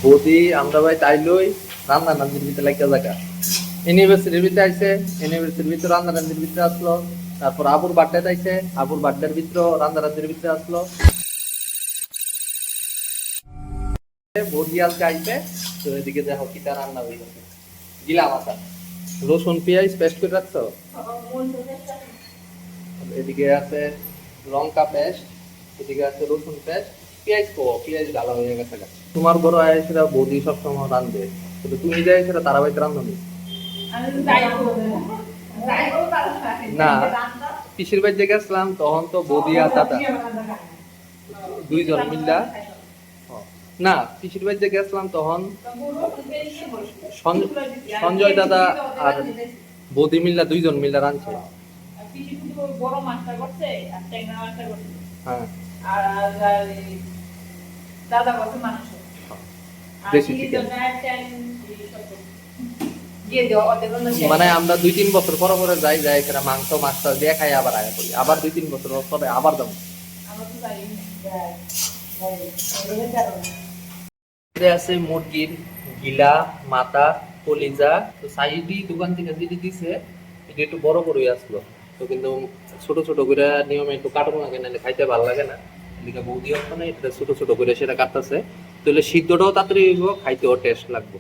বৌদি আমরা ভাই তাইলই রান্না রান্দির ভিতরে লাগা জায়গা ইউনিভার্সিটির ভিতরে আইছে, ইউনিভার্সিটির ভিতরে রান্না রান্দির ভিতরে আসলো, তারপর আবুর বার্থডে আইছে, আবুর বার্থডের ভিতরে রান্না রান্দির ভিতরে আসলো। বৌদি আজকে আইছে, তো এদিকে দেখো কিটা রান্না হয়ে গেছে। গিলা মাথা, রসুন পেঁয়াজ পেস্ট করে রাখছো, এদিকে আছে লঙ্কা পেস্ট, এদিকে আছে রসুন পেস্ট, পেঁয়াজ পেঁয়াজ গালা হয়ে গেছে। তোমার বড় আয় সেটা বৌদি সবসময় রান্ধবে, কিন্তু তুমি যাই সেটা তারা বাড়িতে রান্ধনি না। পিসির বাড়িতে গেছিলাম তখন তো বৌদি আর দাদা দুইজন মিল্লা, না পিসির বাড়িতে গেছিলাম তখন সঞ্জয় দাদা আর বৌদি মিল্লা দুইজন মিল্লা রাঁধছে। হ্যাঁ মানে আমরা 2-3 বছর পরে পরে যাই যাই এখানে মাংস মাছ দিয়ে খাই, আবার আয়া করি, আবার 2-3 বছর পরে আবার যাবো। আছে মুরগির গিলা মাথা কলিজা, তো সাইডি দোকান থেকে যেটি দিছে এটা একটু বড় বড়ই আসলো, তো কিন্তু ছোট ছোট করে নিয়মে একটু কাটবো না, কেন খাইতে ভালো লাগে না, এদিকে বৌদি ওখানে এটা ছোট ছোট করে সেটা কাটতেছে, তাহলে সিদ্ধটাও তাড়াতাড়ি হইব, খাইতেও টেস্ট লাগবে।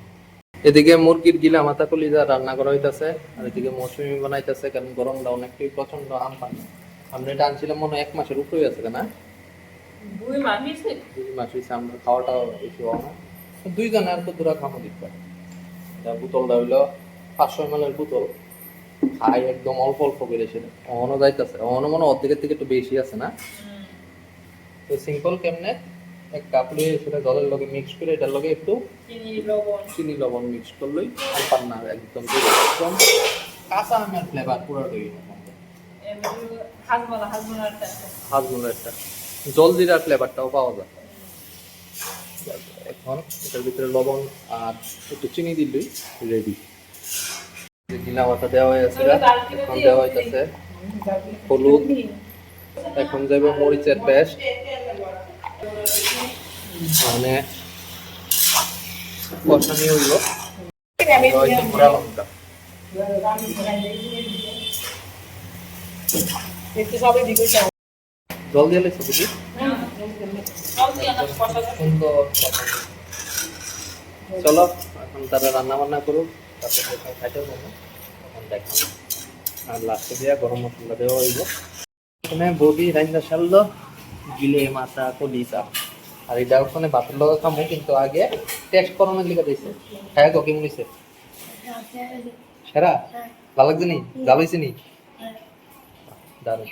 এদিকে মুরগির গিলা মাথা কলিজা রান্না করা হইতাছে, আর এদিকে মৌসুমি বানাইতেছে, কারণ গরমটা অনেকটাই প্রচন্ড আমপানি। আমরা এটা আনছিলাম মনে 1 মাসের উপরে আছে না, 2 মাস হয়েছে। আমরা খাওয়াটাও বেশি হয় না, 2 জনের আর তো দূরা খামো দিতে। বোতলটা হইলো 500 ml এর বোতল, খাই একদম অল্প অল্প করে, সেটা অহনো যাইতেছে, অহনো মনে অর্ধেকের থেকে একটু বেশি আছে না। তো সিম্পল কেমনে 1 কাপ লিয়ে সেটা জলের লগে মিক্স করে এটার লগে একটু চিনি লবণ মিক্স করলেই আলপান না, একদম একদম কাঁচা আমের ফ্লেভার পুরো তৈরি। হাজমোলা একটা জলজিরার ফ্লেভারটাও পাওয়া যায়। এখন এটার ভিতরে লবণ আর একটু চিনি দিলেই রেডি। গিলা মাথা দেওয়া হয়েছে, এখন দেওয়া হইতেছে হলুদ, এখন যাবে মরিচের পেস্ট, মানে কষানি হইল পোড়া লঙ্কা, জল দিয়ে লেগেছে বুঝি সুন্দর। চলো এখন তারা রান্না বান্না করুক, তারপর খাইতেও পাবো, তখন দেখো। আর লাস্টে দিয়ে গরম মশলা দেওয়া হইব। এখানে বডি রান্না সারলো গিলে মাথা কলিজা, আর এটা ওখানে ভাতের লগে খামো, কিন্তু আগে টেস্ট করানোর লিখে দিয়েছে। খায় তো কেমন হয়েছে? সেরা ভালো লাগছে নি? জাল হয়েছে নি? দারুণ।